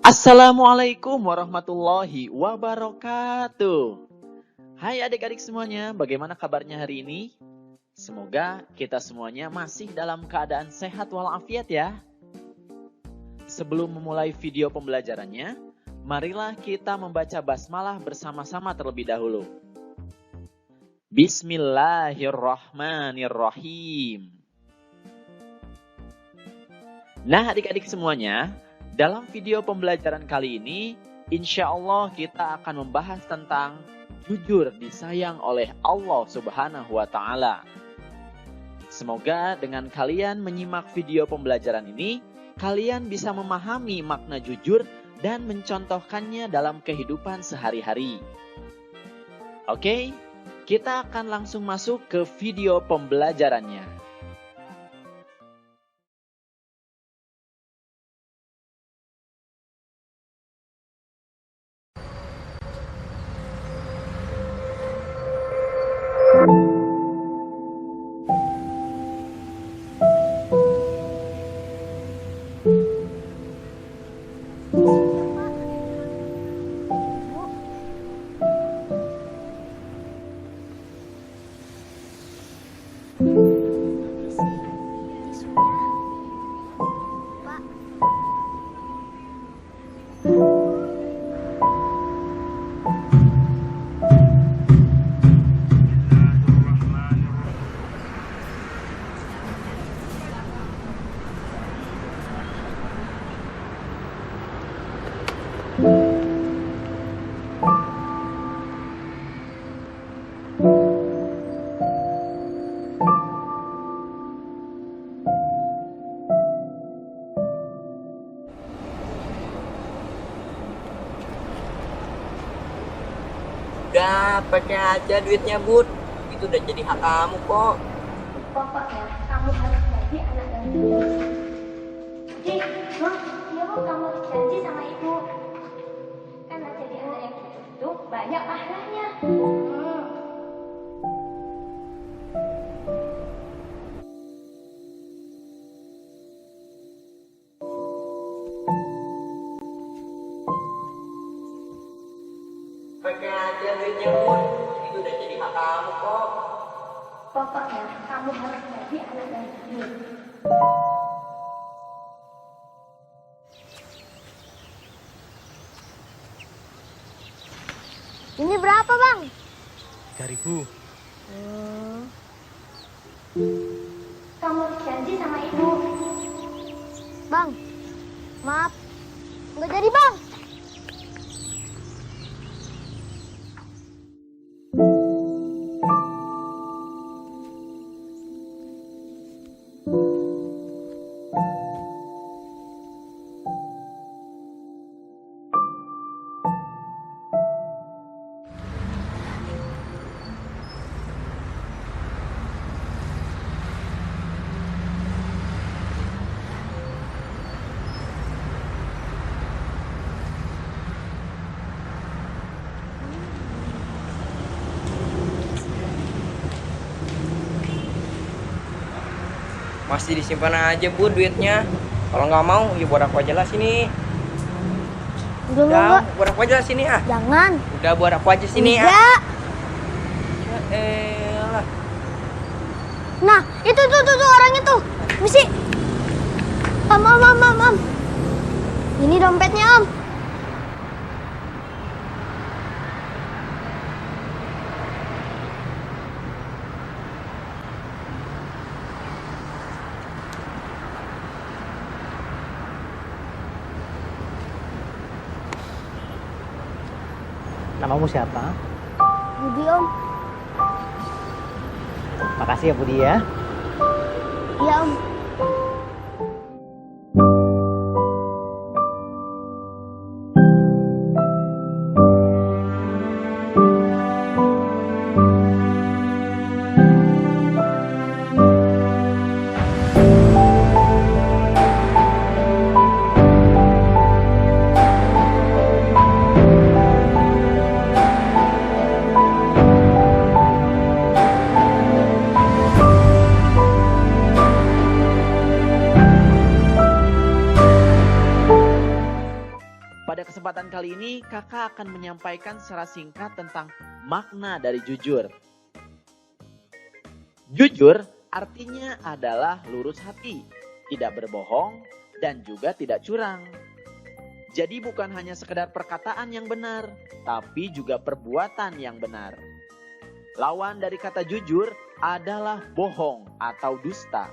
Assalamualaikum warahmatullahi wabarakatuh. Hai adik-adik semuanya, bagaimana kabarnya hari ini? Semoga kita semuanya masih dalam keadaan sehat walafiat ya. Sebelum memulai video pembelajarannya, marilah kita membaca basmalah bersama-sama terlebih dahulu. Bismillahirrahmanirrahim. Nah adik-adik semuanya, dalam video pembelajaran kali ini, insya Allah kita akan membahas tentang jujur disayang oleh Allah Subhanahu wa Ta'ala. Semoga dengan kalian menyimak video pembelajaran ini, kalian bisa memahami makna jujur dan mencontohkannya dalam kehidupan sehari-hari. Oke, kita akan langsung masuk ke video pembelajarannya. Udah, pakai aja duitnya, Bud. Itu udah jadi hak kamu kok. Pokoknya kamu harus jadi anak yang jujur. Jadi, Bang, iya Bang, kamu harus janji sama ibu. Karena jadi anak yang jujur itu banyak pahalanya. Pakai aja duitnya, Bud. Itu udah jadi hak kamu kok. Pokoknya kamu harus jadi anak yang jujur. Ini berapa, Bang? 3.000. Kamu harus janji sama ibu. Bang, maaf. Nggak jadi, Bang. Masih disimpan aja, Bud, duitnya. Kalau nggak mau, ya buat aku aja lah sini. Udah, buat aku aja lah sini ah. Jangan. Udah, buat aku aja sini ah. Enggak. Ya elah. Nah, itu tuh orang itu. Misi. Om. Ini dompetnya, Om. Namamu siapa? Budi, Om. Makasih ya Budi ya. Iya, Om. kali ini kakak akan menyampaikan secara singkat tentang makna dari jujur. Jujur artinya adalah lurus hati, tidak berbohong, dan juga tidak curang. Jadi bukan hanya sekedar perkataan yang benar, tapi juga perbuatan yang benar. Lawan dari kata jujur adalah bohong atau dusta.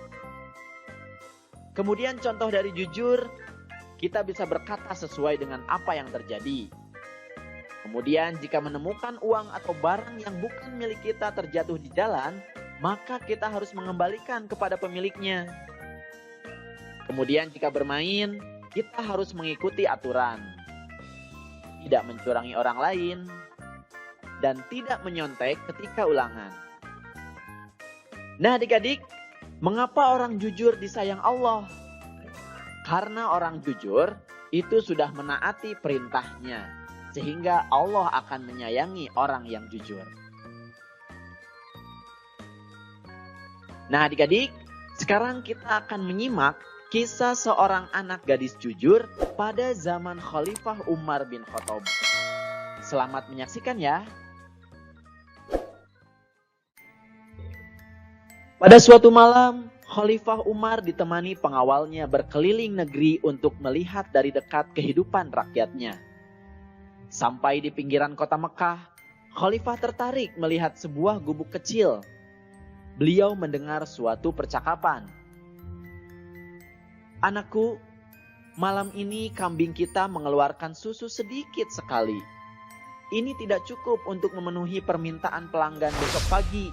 Kemudian contoh dari jujur, kita bisa berkata sesuai dengan apa yang terjadi. Kemudian jika menemukan uang atau barang yang bukan milik kita terjatuh di jalan, maka kita harus mengembalikan kepada pemiliknya. Kemudian jika bermain, kita harus mengikuti aturan, tidak mencurangi orang lain, dan tidak menyontek ketika ulangan. Nah adik-adik, mengapa orang jujur disayang Allah? Karena orang jujur itu sudah menaati perintahnya, sehingga Allah akan menyayangi orang yang jujur. Nah adik-adik, sekarang kita akan menyimak kisah seorang anak gadis jujur pada zaman Khalifah Umar bin Khattab. Selamat menyaksikan ya. Pada suatu malam, Khalifah Umar ditemani pengawalnya berkeliling negeri untuk melihat dari dekat kehidupan rakyatnya. Sampai di pinggiran kota Mekah, Khalifah tertarik melihat sebuah gubuk kecil. Beliau mendengar suatu percakapan. Anakku, malam ini kambing kita mengeluarkan susu sedikit sekali. Ini tidak cukup untuk memenuhi permintaan pelanggan besok pagi.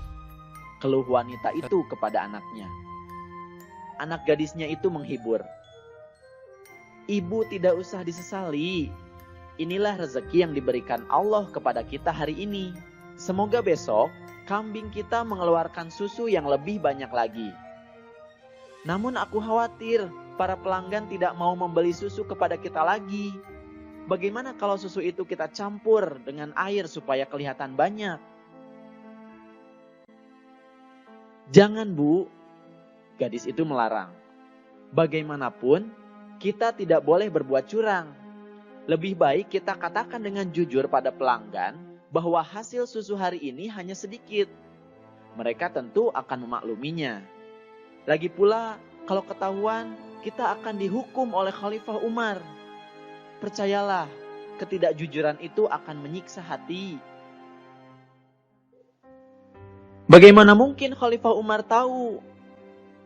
Keluh wanita itu kepada anaknya. Anak gadisnya itu menghibur. Ibu tidak usah disesali. Inilah rezeki yang diberikan Allah kepada kita hari ini. Semoga besok kambing kita mengeluarkan susu yang lebih banyak lagi. Namun aku khawatir para pelanggan tidak mau membeli susu kepada kita lagi. Bagaimana kalau susu itu kita campur dengan air supaya kelihatan banyak? Jangan Bu, gadis itu melarang. Bagaimanapun, kita tidak boleh berbuat curang. Lebih baik kita katakan dengan jujur pada pelanggan bahwa hasil susu hari ini hanya sedikit. Mereka tentu akan memakluminya. Lagi pula, kalau ketahuan, kita akan dihukum oleh Khalifah Umar. Percayalah, ketidakjujuran itu akan menyiksa hati. Bagaimana mungkin Khalifah Umar tahu?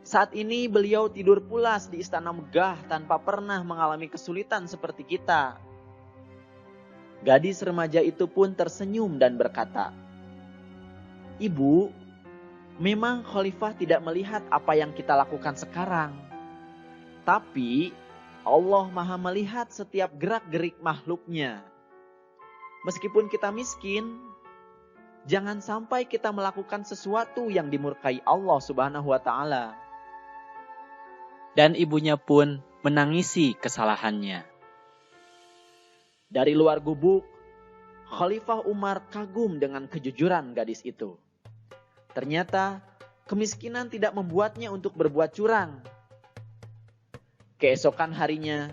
Saat ini beliau tidur pulas di istana megah tanpa pernah mengalami kesulitan seperti kita. Gadis remaja itu pun tersenyum dan berkata, Ibu, memang Khalifah tidak melihat apa yang kita lakukan sekarang. Tapi Allah Maha melihat setiap gerak-gerik makhluknya. Meskipun kita miskin, jangan sampai kita melakukan sesuatu yang dimurkai Allah Subhanahu wa Ta'ala. Dan ibunya pun menangisi kesalahannya. Dari luar gubuk, Khalifah Umar kagum dengan kejujuran gadis itu. Ternyata kemiskinan tidak membuatnya untuk berbuat curang. Keesokan harinya,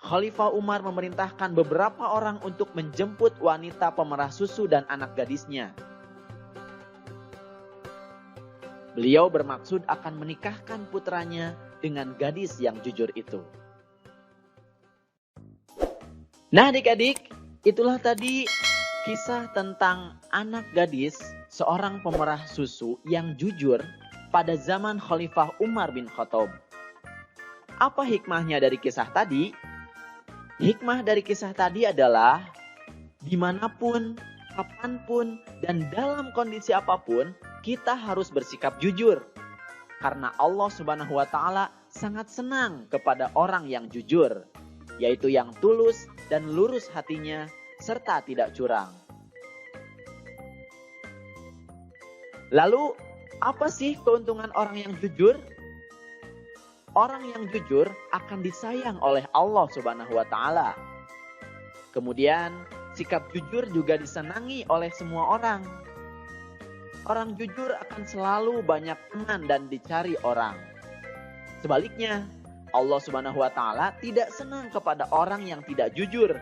Khalifah Umar memerintahkan beberapa orang untuk menjemput wanita pemerah susu dan anak gadisnya. Beliau bermaksud akan menikahkan putranya dengan gadis yang jujur itu. Nah adik-adik, itulah tadi kisah tentang anak gadis seorang pemerah susu yang jujur pada zaman Khalifah Umar bin Khattab. Apa hikmahnya dari kisah tadi? Hikmah dari kisah tadi adalah dimanapun, kapanpun, dan dalam kondisi apapun, kita harus bersikap jujur. Karena Allah Subhanahu wa Ta'ala sangat senang kepada orang yang jujur, yaitu yang tulus dan lurus hatinya, serta tidak curang. Lalu, apa sih keuntungan orang yang jujur? Orang yang jujur akan disayang oleh Allah Subhanahu wa Ta'ala. Kemudian, sikap jujur juga disenangi oleh semua orang. Orang jujur akan selalu banyak teman dan dicari orang. Sebaliknya, Allah Subhanahu wa Ta'ala tidak senang kepada orang yang tidak jujur.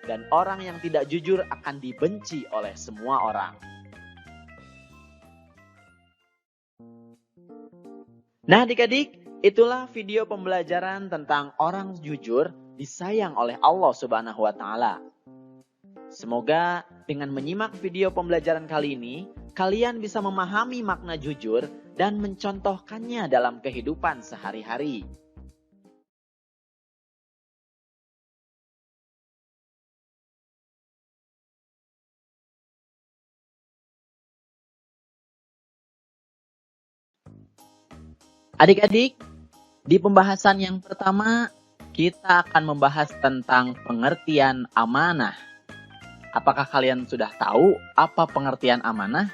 dan orang yang tidak jujur akan dibenci oleh semua orang. Nah adik-adik, itulah video pembelajaran tentang orang jujur disayang oleh Allah Subhanahu wa Ta'ala. Semoga dengan menyimak video pembelajaran kali ini, kalian bisa memahami makna jujur dan mencontohkannya dalam kehidupan sehari-hari. Adik-adik, di pembahasan yang pertama, kita akan membahas tentang pengertian amanah. Apakah kalian sudah tahu apa pengertian amanah?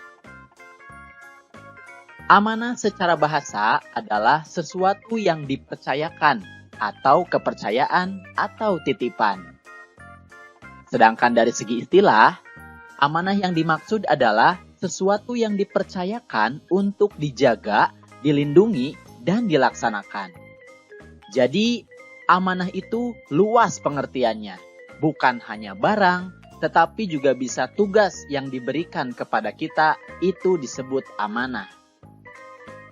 Amanah secara bahasa adalah sesuatu yang dipercayakan atau kepercayaan atau titipan. Sedangkan dari segi istilah, amanah yang dimaksud adalah sesuatu yang dipercayakan untuk dijaga, dilindungi, dan dilaksanakan. Jadi, amanah itu luas pengertiannya. Bukan hanya barang, tetapi juga bisa tugas yang diberikan kepada kita, itu disebut amanah.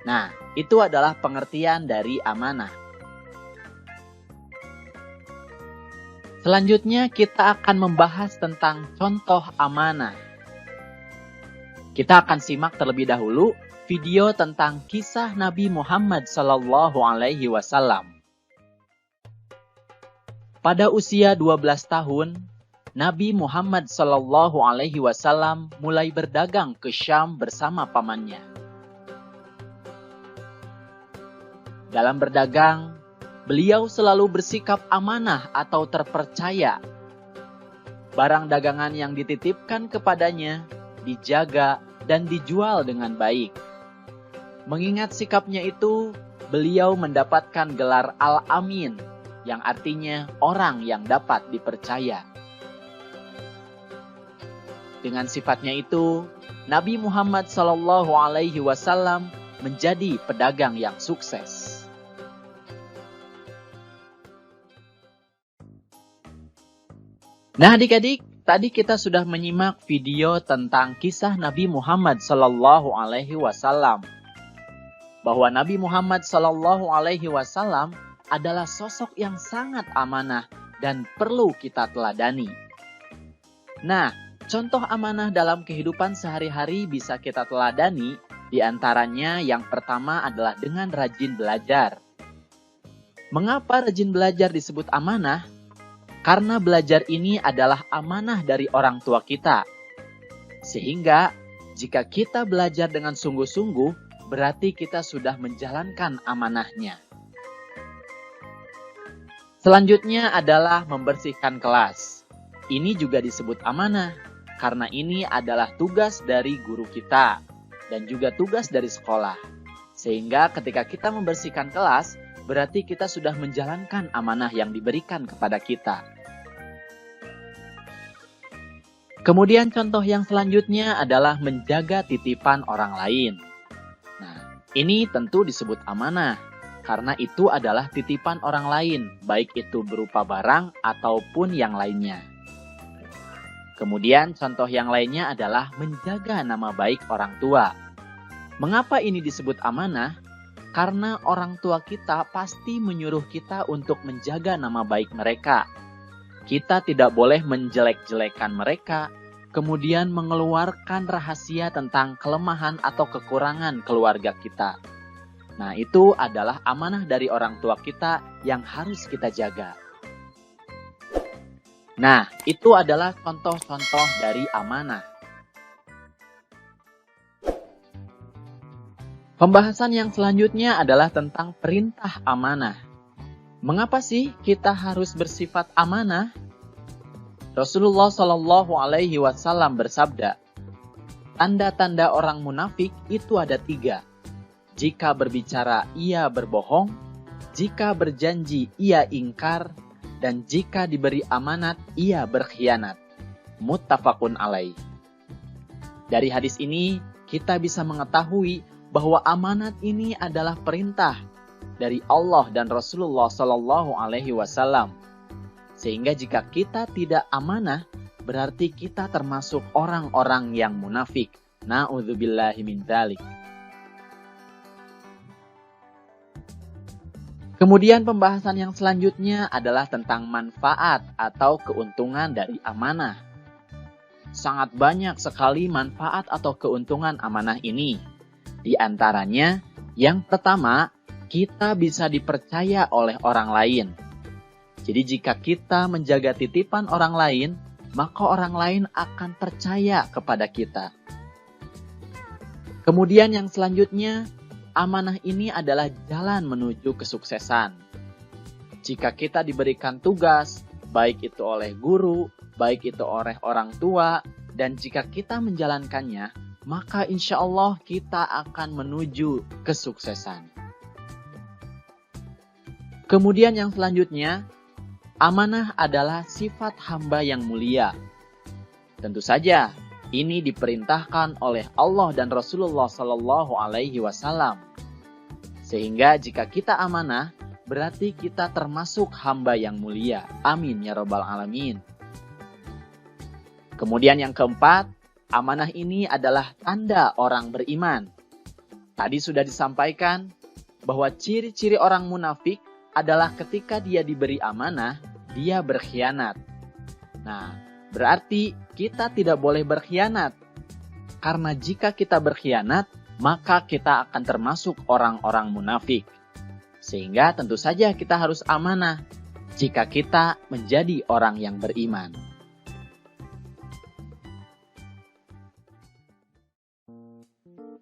Nah, itu adalah pengertian dari amanah. Selanjutnya, kita akan membahas tentang contoh amanah. Kita akan simak terlebih dahulu video tentang kisah Nabi Muhammad SAW. Pada usia 12 tahun, Nabi Muhammad SAW mulai berdagang ke Syam bersama pamannya. Dalam berdagang, beliau selalu bersikap amanah atau terpercaya. Barang dagangan yang dititipkan kepadanya dijaga dan dijual dengan baik. Mengingat sikapnya itu, beliau mendapatkan gelar Al-Amin, yang artinya orang yang dapat dipercaya. Dengan sifatnya itu, Nabi Muhammad SAW menjadi pedagang yang sukses. Nah adik-adik, tadi kita sudah menyimak video tentang kisah Nabi Muhammad SAW. Bahwa Nabi Muhammad SAW adalah sosok yang sangat amanah dan perlu kita teladani. Nah, contoh amanah dalam kehidupan sehari-hari bisa kita teladani, di antaranya yang pertama adalah dengan rajin belajar. Mengapa rajin belajar disebut amanah? Karena belajar ini adalah amanah dari orang tua kita. Sehingga, jika kita belajar dengan sungguh-sungguh, berarti kita sudah menjalankan amanahnya. Selanjutnya adalah membersihkan kelas. Ini juga disebut amanah, karena ini adalah tugas dari guru kita, dan juga tugas dari sekolah. Sehingga ketika kita membersihkan kelas, berarti kita sudah menjalankan amanah yang diberikan kepada kita. Kemudian contoh yang selanjutnya adalah menjaga titipan orang lain. Ini tentu disebut amanah, karena itu adalah titipan orang lain, baik itu berupa barang ataupun yang lainnya. Kemudian contoh yang lainnya adalah menjaga nama baik orang tua. Mengapa ini disebut amanah? Karena orang tua kita pasti menyuruh kita untuk menjaga nama baik mereka. Kita tidak boleh menjelek-jelekan mereka, kemudian mengeluarkan rahasia tentang kelemahan atau kekurangan keluarga kita. Nah, itu adalah amanah dari orang tua kita yang harus kita jaga. Nah, itu adalah contoh-contoh dari amanah. Pembahasan yang selanjutnya adalah tentang perintah amanah. Mengapa sih kita harus bersifat amanah? Rasulullah SAW bersabda, tanda-tanda orang munafik itu ada 3. Jika berbicara, ia berbohong. Jika berjanji, ia ingkar. Dan jika diberi amanat, ia berkhianat. Muttafaqun alaih. Dari hadis ini, kita bisa mengetahui bahwa amanat ini adalah perintah dari Allah dan Rasulullah SAW. Sehingga jika kita tidak amanah, berarti kita termasuk orang-orang yang munafik. Na'udzubillahi min dzalik. Kemudian pembahasan yang selanjutnya adalah tentang manfaat atau keuntungan dari amanah. Sangat banyak sekali manfaat atau keuntungan amanah ini. Di antaranya, yang pertama, kita bisa dipercaya oleh orang lain. Jadi jika kita menjaga titipan orang lain, maka orang lain akan percaya kepada kita. Kemudian yang selanjutnya, amanah ini adalah jalan menuju kesuksesan. Jika kita diberikan tugas, baik itu oleh guru, baik itu oleh orang tua, dan jika kita menjalankannya, maka insya Allah kita akan menuju kesuksesan. Kemudian yang selanjutnya, amanah adalah sifat hamba yang mulia. Tentu saja, ini diperintahkan oleh Allah dan Rasulullah Sallallahu Alaihi Wasallam. Sehingga jika kita amanah, berarti kita termasuk hamba yang mulia. Amin ya Rabbal Alamin. Kemudian yang keempat, amanah ini adalah tanda orang beriman. Tadi sudah disampaikan bahwa ciri-ciri orang munafik adalah ketika dia diberi amanah, dia berkhianat. Nah, berarti kita tidak boleh berkhianat. Karena jika kita berkhianat, maka kita akan termasuk orang-orang munafik. Sehingga tentu saja kita harus amanah jika kita menjadi orang yang beriman.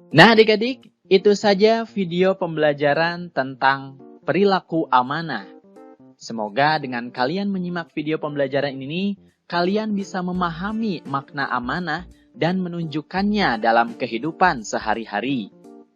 Nah adik-adik, itu saja video pembelajaran tentang perilaku amanah. Semoga dengan kalian menyimak video pembelajaran ini, kalian bisa memahami makna amanah dan menunjukkannya dalam kehidupan sehari-hari.